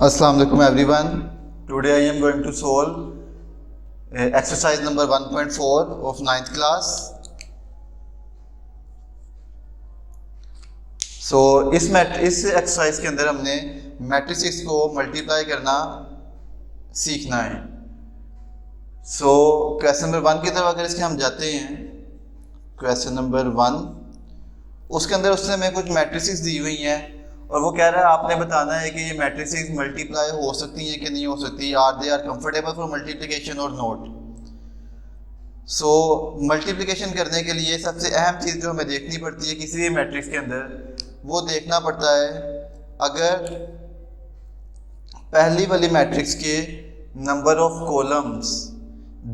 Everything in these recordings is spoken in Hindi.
Assalamu alaikum everyone. Today I am going to solve exercise number 1.4 of 9th class. So इस एक्सरसाइज के अंदर हमने मैट्रिसेस को मल्टीप्लाई करना सीखना है. So क्वेश्चन नंबर 1 की तरफ अगर इसके हम जाते हैं, क्वेश्चन नंबर 1 उसके अंदर उसने हमें कुछ मैट्रिसेस दी हुई हैं और वो कह रहा है आपने बताना है कि ये मैट्रिसेस मल्टीप्लाई हो सकती हैं कि नहीं हो सकती, are they are comfortable for multiplication और नॉट. सो मल्टीप्लिकेशन करने के लिए सबसे अहम चीज़ जो हमें देखनी पड़ती है किसी भी मैट्रिक्स के अंदर, वो देखना पड़ता है अगर पहली वाली मैट्रिक्स के नंबर ऑफ कॉलम्स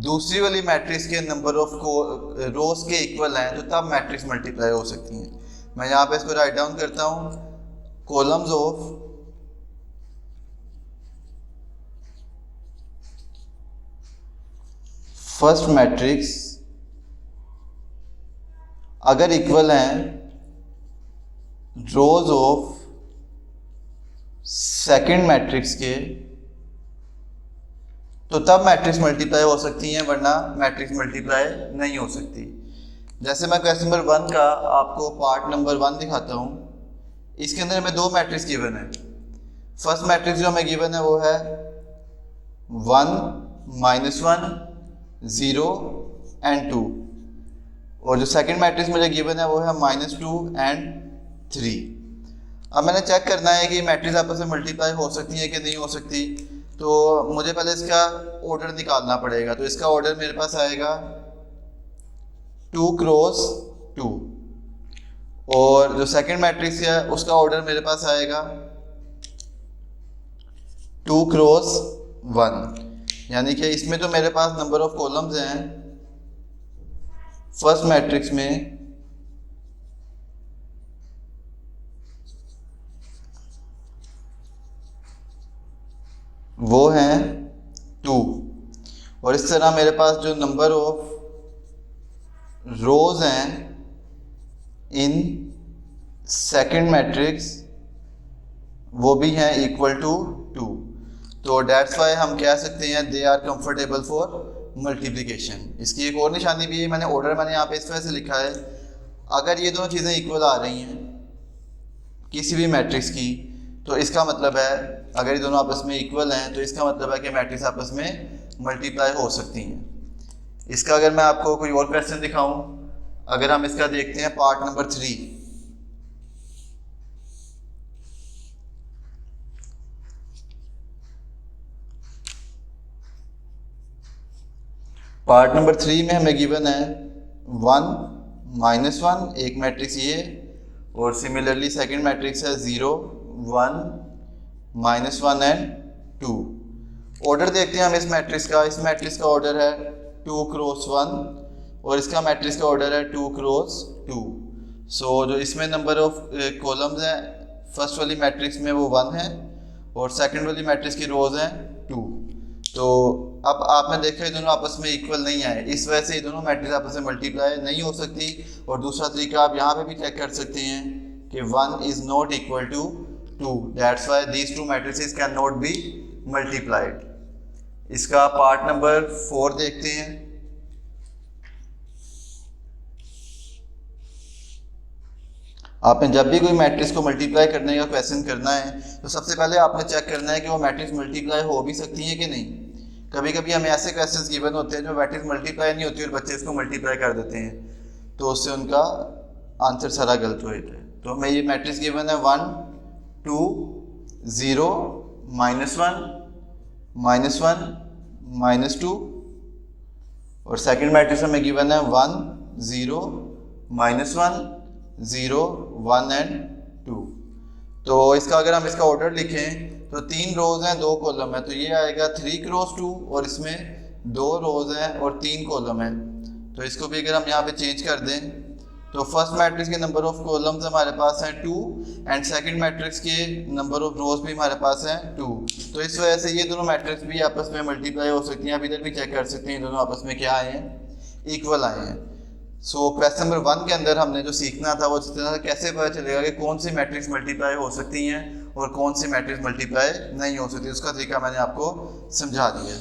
दूसरी वाली मैट्रिक्स के नंबर ऑफ रोज के इक्वल हैं तो तब मैट्रिक्स मल्टीप्लाई हो सकती हैं. मैं यहाँ पे इसको राइट डाउन करता हूँ. कॉलम्स ऑफ फर्स्ट मैट्रिक्स अगर इक्वल हैं रोज ऑफ सेकंड मैट्रिक्स के तो तब मैट्रिक्स मल्टीप्लाई हो सकती हैं, वरना मैट्रिक्स मल्टीप्लाई नहीं हो सकती. जैसे मैं क्वेश्चन नंबर 1 का आपको पार्ट नंबर 1 दिखाता हूँ. इसके अंदर हमें दो मैट्रिक्स गिवन है. फर्स्ट मैट्रिक्स जो हमें गिवन है वो है 1 -1 0 एंड 2 और जो सेकंड मैट्रिक्स मुझे गिवन है वो है -2 एंड 3. अब मैंने चेक करना है कि मैट्रिक्स आपस में मल्टीप्लाई हो सकती है कि नहीं हो सकती. तो मुझे पहले इसका ऑर्डर निकालना पड़ेगा. तो इसका ऑर्डर मेरे पास आएगा 2 क्रॉस 2 और जो सेकंड मैट्रिक्स है उसका ऑर्डर मेरे पास आएगा 2 क्रॉस 1. यानी कि इसमें तो मेरे पास नंबर ऑफ कॉलम्स हैं फर्स्ट मैट्रिक्स में वो हैं 2 और इस तरह मेरे पास जो नंबर ऑफ रोज हैं इन सेकंड मैट्रिक्स वो भी हैं इक्वल टू 2. तो डेट्स वाई हम कह सकते हैं they are comfortable for multiplication. इसकी एक और निशानी भी है, मैंने यहाँ पे इस तरह से लिखा है अगर ये दोनों चीज़ें इक्वल आ रही हैं किसी भी मैट्रिक्स की तो इसका मतलब है अगर ये दोनों आपस में इक्वल हैं तो इसका मतलब है कि मैट्रिक्स आपस में मल्टीप्लाई हो सकती हैं. इसका अगर मैं आपको कोई और क्वेश्चन दिखाऊं, अगर हम इसका देखते हैं पार्ट नंबर 3. पार्ट नंबर 3 में हमें गिवन है 1 -1 एक मैट्रिक्स ये और सिमिलरली सेकंड मैट्रिक्स है 0 1 -1 एंड 2. ऑर्डर देखते हैं हम इस मैट्रिक्स का. इस मैट्रिक्स का ऑर्डर है 2 क्रॉस 1 और इसका मैट्रिक्स का ऑर्डर है 2 क्रॉस 2. सो जो इसमें नंबर ऑफ कॉलम्स हैं फर्स्ट वाली मैट्रिक्स में वो 1 है और सेकंड वाली मैट्रिक्स की रोज हैं 2. तो अब आपने देखा ये दोनों आपस में इक्वल नहीं आए, इस वजह से ये दोनों मैट्रिक्स आपस में मल्टीप्लाई नहीं हो सकती. और दूसरा तरीका आप यहाँ पे भी चेक कर सकते हैं कि 1 is not equal to 2. That's why these two matrices can not be multiplied. इसका पार्ट नंबर 4 देखते हैं. आपने जब भी कोई मैट्रिक्स को मल्टीप्लाई करने का क्वेश्चन करना है तो सबसे पहले आपने चेक करना है कि वो मैट्रिक्स मल्टीप्लाई हो भी सकती है कि नहीं. कभी कभी हमें ऐसे क्वेश्चंस गिवन होते हैं जो मैट्रिक्स मल्टीप्लाई नहीं होती और बच्चे इसको मल्टीप्लाई कर देते हैं तो उससे उनका आंसर सारा गलत हो जाता है. तो हमें ये मैट्रिक्स गिवन है 1 2 0 -1 -2 और सेकंड मैट्रिक्स हमें गिवन है 1 0 -1 0 1 एंड 2. तो इसका अगर हम इसका ऑर्डर लिखें तो 3 रोज हैं 2 कॉलम है तो ये आएगा 3 क्रॉस 2 और इसमें 2 रोज हैं और 3 कॉलम है. तो इसको भी अगर हम यहाँ पे चेंज कर दें तो फर्स्ट मैट्रिक्स के नंबर ऑफ कॉलम्स हमारे पास हैं 2 एंड सेकंड मैट्रिक्स के नंबर ऑफ रोज भी हमारे पास हैं 2. तो इस वजह से ये दोनों मैट्रिक्स भी आपस में मल्टीप्लाई हो सकती हैं. आप इधर भी चेक कर सकते हैं दोनों आपस में क्या आए हैं, इक्वल आए हैं. सो क्वेश्चन नंबर 1 के अंदर हमने जो सीखना था वो कैसे पता चलेगा कि कौन सी मैट्रिक्स मल्टीप्लाई हो सकती हैं और कौन सी मैट्रिक्स मल्टीप्लाई नहीं हो सकती, उसका तरीका मैंने आपको समझा दिया।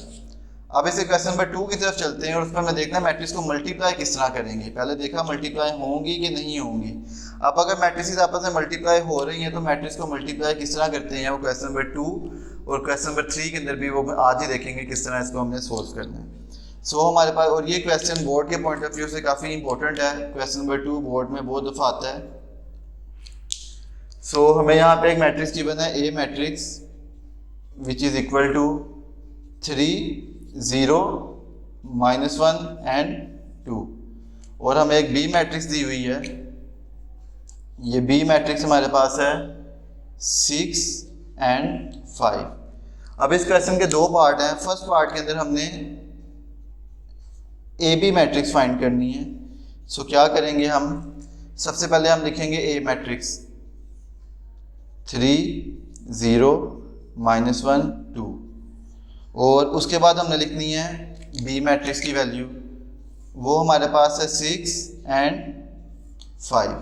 अब इसे क्वेश्चन नंबर 2 की तरफ चलते हैं और उस पर मैं देखना है मैट्रिक्स को मल्टीप्लाई किस तरह करेंगे। पहले देखा मल्टीप्लाई होंगी कि नहीं होंगी। अब अगर मैट्रिक्स आपस में मल्टीप्लाई हो रही हैं तो मैट्रिक्स को मल्टीप्लाई किस तरह करते हैं, वो क्वेश्चन नंबर 2 और क्वेश्चन नंबर 3 के अंदर भी वो आज ही देखेंगे किस तरह इसको हमने सोल्व करना है। हमारे पास, और ये क्वेश्चन बोर्ड के पॉइंट ऑफ व्यू से काफ़ी इंपॉर्टेंट है, क्वेश्चन नंबर 2 बोर्ड में बहुत दफ़ा आता है। हमें यहाँ पे एक मैट्रिक्स गिवन है, a matrix which is equal to 3 0 -1 and 2, और हमें एक बी मैट्रिक्स दी हुई है। ये बी मैट्रिक्स हमारे पास है 6 एंड 5। अब इस क्वेश्चन के दो पार्ट हैं। फर्स्ट पार्ट के अंदर हमने ए बी मैट्रिक्स फाइंड करनी है। क्या करेंगे हम, सबसे पहले हम लिखेंगे ए मैट्रिक्स 3 0 -1 2, और उसके बाद हमने लिखनी है बी मैट्रिक्स की वैल्यू, वो हमारे पास है 6 एंड 5।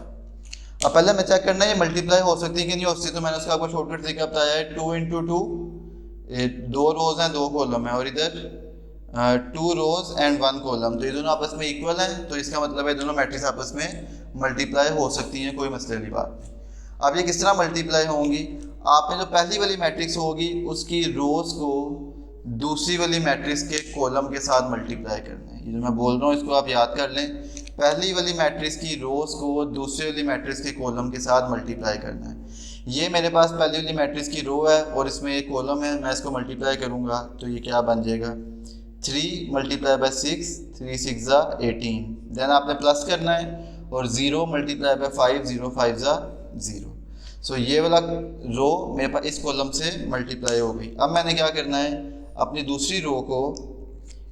अब पहले हमें चेक करना है ये मल्टीप्लाई हो सकती है कि नहीं हो सकती, तो मैंने उसका आपको शॉर्टकट तरीका बताया है। 2 × 2, 2 रोज हैं 2 कॉलम है, और इधर 2 रोज एंड 1 कॉलम, तो ये दोनों आपस में इक्वल हैं, तो इसका मतलब है दोनों मैट्रिक्स आपस में मल्टीप्लाई हो सकती हैं, कोई मसले वाली बात नहीं। अब ये किस तरह मल्टीप्लाई होंगी, आपने जो पहली वाली मैट्रिक्स होगी उसकी रोज को दूसरी वाली मैट्रिक्स के कॉलम के साथ मल्टीप्लाई करना है। ये जो मैं बोल रहा हूँ इसको आप याद कर लें, पहली वाली मैट्रिक्स की रोज को दूसरी वाली मैट्रिक्स के कॉलम के साथ मल्टीप्लाई करना है। ये मेरे पास पहली वाली मैट्रिक्स की रो है और इसमें एक कॉलम है, मैं इसको मल्टीप्लाई करूँगा तो ये क्या बन जाएगा, 3 × 6, 3 6 18। देन आपने प्लस करना है, और 0 × 5, 0 5 0। ये वाला रो मेरे पास इस कॉलम से मल्टीप्लाई हो गई। अब मैंने क्या करना है, अपनी दूसरी रो को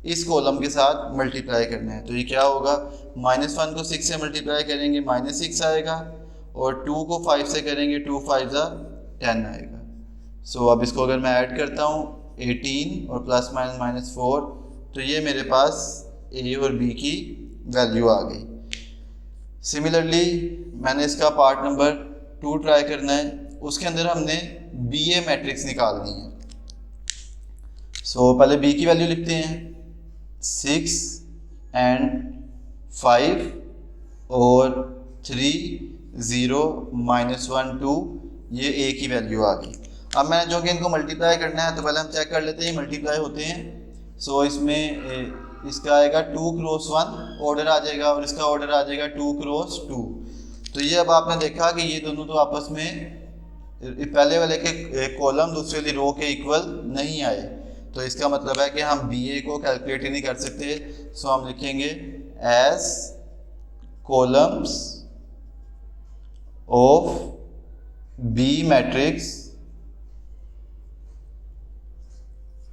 इस कॉलम के साथ मल्टीप्लाई करना है। तो ये क्या होगा, -1 को 6 से मल्टीप्लाई करेंगे -6 आएगा, और 2 को 5 से करेंगे 2 5 10 आएगा। अब इसको अगर मैं ऐड करता हूँ 18 और प्लस माइनस -4, तो ये मेरे पास ए और बी की वैल्यू आ गई। सिमिलरली मैंने इसका पार्ट नंबर 2 ट्राई करना है, उसके अंदर हमने बी ए मैट्रिक्स निकालनी है। पहले बी की वैल्यू लिखते हैं 6 एंड 5 और 3 0 -1 2, ये ए की वैल्यू आ गई। अब मैंने जो कि इनको मल्टीप्लाई करना है, तो पहले हम चेक कर लेते हैं मल्टीप्लाई होते हैं। इसमें इसका आएगा 2 × 1 ऑर्डर आ जाएगा, और इसका ऑर्डर आ जाएगा 2 × 2। तो ये अब आपने देखा कि ये दोनों तो आपस में पहले वाले के कॉलम दूसरे वाली रो के इक्वल नहीं आए, तो इसका मतलब है कि हम बी ए को कैलकुलेट ही नहीं कर सकते। हम लिखेंगे as columns of B matrix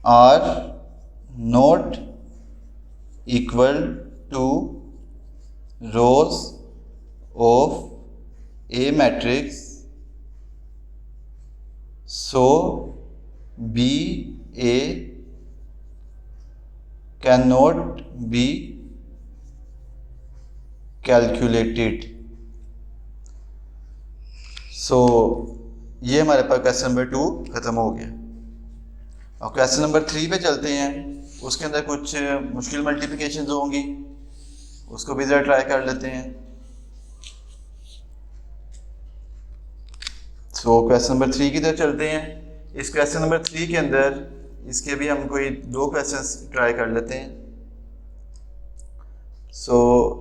are not equal to rows of A matrix, B A cannot be calculated। ये हमारे पास क्वेश्चन नंबर 2 खत्म हो गया। अब क्वेश्चन नंबर 3 पे चलते हैं। उसके अंदर कुछ मुश्किल मल्टीप्लिकेशन होंगी, उसको भी ज़रा ट्राई कर लेते हैं। क्वेश्चन नंबर 3 की तरफ चलते हैं। इस क्वेश्चन नंबर 3 के अंदर इसके भी हम कोई 2 क्वेश्चंस ट्राई कर लेते हैं।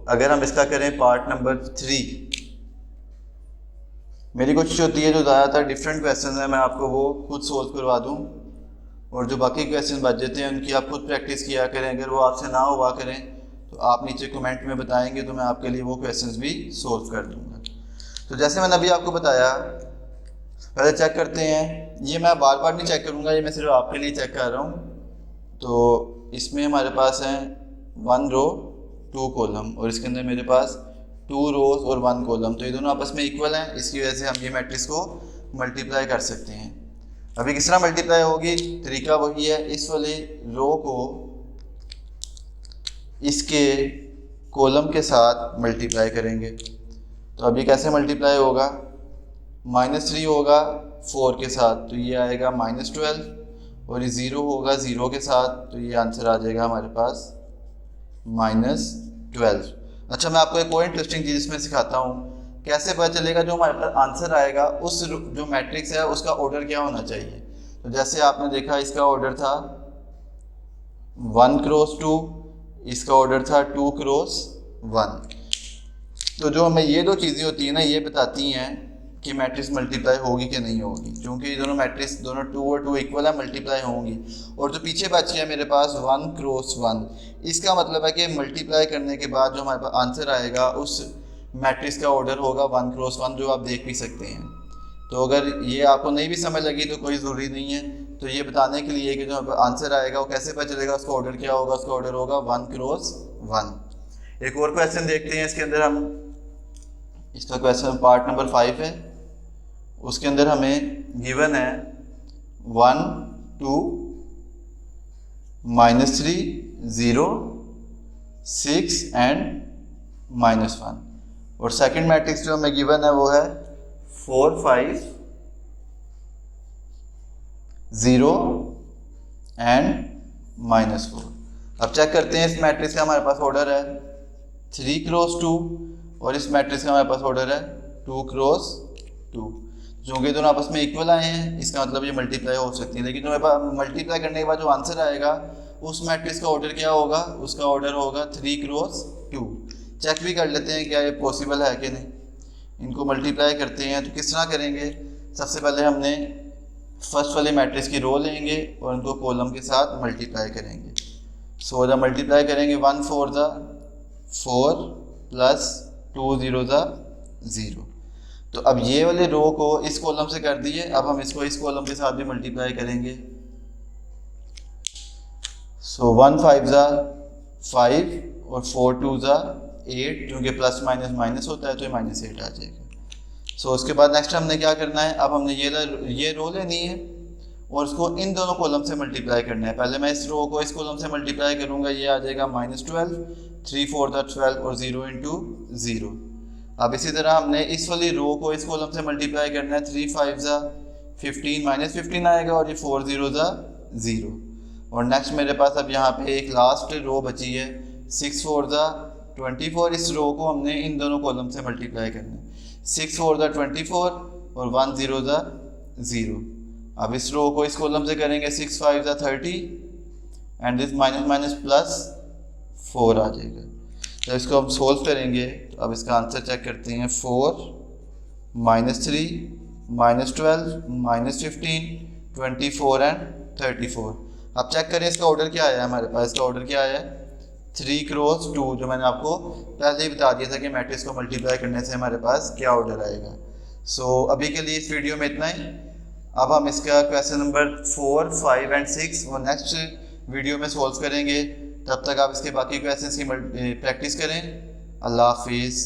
अगर हम इसका करें पार्ट नंबर 3, मेरी कोशिश होती है जो ज़्यादातर डिफरेंट क्वेश्चंस हैं मैं आपको वो खुद सोल्व करवा दूं, और जो बाकी क्वेश्चन बच जाते हैं उनकी आप खुद प्रैक्टिस किया करें। अगर वो आपसे ना हुआ करें तो आप नीचे कमेंट में बताएंगे, तो मैं आपके लिए वो क्वेश्चन भी सोल्व कर दूँगा। तो जैसे मैंने अभी आपको बताया, पहले चेक करते हैं। ये मैं बार बार नहीं चेक करूँगा, ये मैं सिर्फ आपके लिए चेक कर रहा हूँ। तो इसमें हमारे पास हैं 1 रो 2 कॉलम, और इसके अंदर मेरे पास 2 रोज और 1 कॉलम, तो ये दोनों आपस में इक्वल हैं। इसकी वजह से हम ये मैट्रिक्स को मल्टीप्लाई कर सकते हैं। अभी किस तरह मल्टीप्लाई होगी, तरीका वही है, इस वाले रो को इसके कॉलम के साथ मल्टीप्लाई करेंगे। तो अभी कैसे मल्टीप्लाई होगा, -3 होगा 4 के साथ तो ये आएगा -12, और ये 0 होगा 0 के साथ तो ये आंसर आ जाएगा हमारे पास -12। अच्छा, मैं आपको एक और इंटरेस्टिंग चीज़ इसमें सिखाता हूँ। कैसे पता चलेगा जो हमारे पास आंसर आएगा उस जो मैट्रिक्स है उसका ऑर्डर क्या होना चाहिए। तो जैसे आपने देखा इसका ऑर्डर था 1 क्रॉस 2, इसका ऑर्डर था 2 क्रॉस 1। तो जो हमें ये दो चीज़ें होती हैं ना, ये बताती हैं कि मैट्रिक्स मल्टीप्लाई होगी कि नहीं होगी, क्योंकि ये दोनों मैट्रिक्स दोनों 2 और 2 इक्वल है, मल्टीप्लाई होंगी। और जो पीछे बची है मेरे पास 1 क्रॉस 1, इसका मतलब है कि मल्टीप्लाई करने के बाद जो हमारे पास आंसर आएगा उस मैट्रिक्स का ऑर्डर होगा 1 क्रॉस 1, जो आप देख भी सकते हैं। तो अगर ये आपको नहीं भी समझ लगी तो कोई ज़रूरी नहीं है। तो ये बताने के लिए कि जो आंसर आएगा वो कैसे पता चलेगा, उसका ऑर्डर क्या होगा, उसका ऑर्डर होगा 1 क्रॉस 1। एक और क्वेश्चन देखते हैं इसके अंदर हम। इसका क्वेश्चन पार्ट नंबर 5 है। उसके अंदर हमें गिवन है 1 2 -3 0 6 एंड -1, और सेकंड मैट्रिक्स जो हमें गिवन है वो है 4 5 0 एंड -4। अब चेक करते हैं, इस मैट्रिक्स का हमारे पास ऑर्डर है 3 क्रॉस 2, और इस मैट्रिक्स का हमारे पास ऑर्डर है 2 क्रॉस 2। क्योंकि दोनों आपस में इक्वल आए हैं, इसका मतलब ये मल्टीप्लाई हो सकती है। लेकिन जो हमारे पास मल्टीप्लाई करने के बाद जो आंसर आएगा उस मैट्रिक्स का ऑर्डर क्या होगा, उसका ऑर्डर होगा 3 क्रॉस 2। चेक भी कर लेते हैं क्या ये पॉसिबल है कि नहीं। इनको मल्टीप्लाई करते हैं तो किस तरह करेंगे। सबसे पहले हमने फर्स्ट वाले मैट्रिक्स की रो लेंगे और उनको कॉलम के साथ मल्टीप्लाई करेंगे। सो जब मल्टीप्लाई करेंगे 1 4 ज़ा 4 प्लस 2 0 ज़ा 0। तो अब ये वाले रो को इस कॉलम से कर दिए, अब हम इसको इस कॉलम के साथ भी मल्टीप्लाई करेंगे। सो 1 5 ज़ा 5 और 4 2 ज़ा 8, क्योंकि प्लस माइनस माइनस होता है तो ये -8 आ जाएगा। सो उसके बाद नेक्स्ट हमने क्या करना है, अब हमने ये रो लेनी है और उसको इन दोनों कॉलम से मल्टीप्लाई करना है। पहले मैं इस रो को इस कॉलम से मल्टीप्लाई करूँगा, ये आ जाएगा -12, 3 4 ज़ा 12 और 0 इंटू 0। अब इसी तरह हमने इस वाली रो को इस कॉलम से मल्टीप्लाई करना है, 3 5 ज़ा 15 -15 आएगा और ये 4 0 ज़ा 0। और नेक्स्ट मेरे पास अब यहाँ पे एक लास्ट रो बची है 6 4 ज़ा 24। इस रो को हमने इन दोनों कॉलम से मल्टीप्लाई करना है, 6 4 ज़ा 24 और 1 0 ज़ा 0। अब इस रो को इस कॉलम से करेंगे 6 5 ज़ा 30 and this minus minus plus 4 आ जाएगा। जब इसको हम सोल्व करेंगे तो अब इसका आंसर चेक करते हैं, 4 -3 -12 -15 24 एंड 34। अब चेक करें इसका ऑर्डर क्या आया हमारे पास। इसका ऑर्डर क्या आया, 3 क्रॉस 2, जो मैंने आपको पहले ही बता दिया था कि मैट्रिक्स को मल्टीप्लाई करने से हमारे पास क्या ऑर्डर आएगा। सो अभी के लिए इस वीडियो में इतना ही। अब हम इसका क्वेश्चन नंबर 4 5 एंड 6 वो नेक्स्ट वीडियो में सॉल्व करेंगे। तब तक आप इसके बाकी क्वेश्चंस की प्रैक्टिस करें। अल्लाह हाफिज़।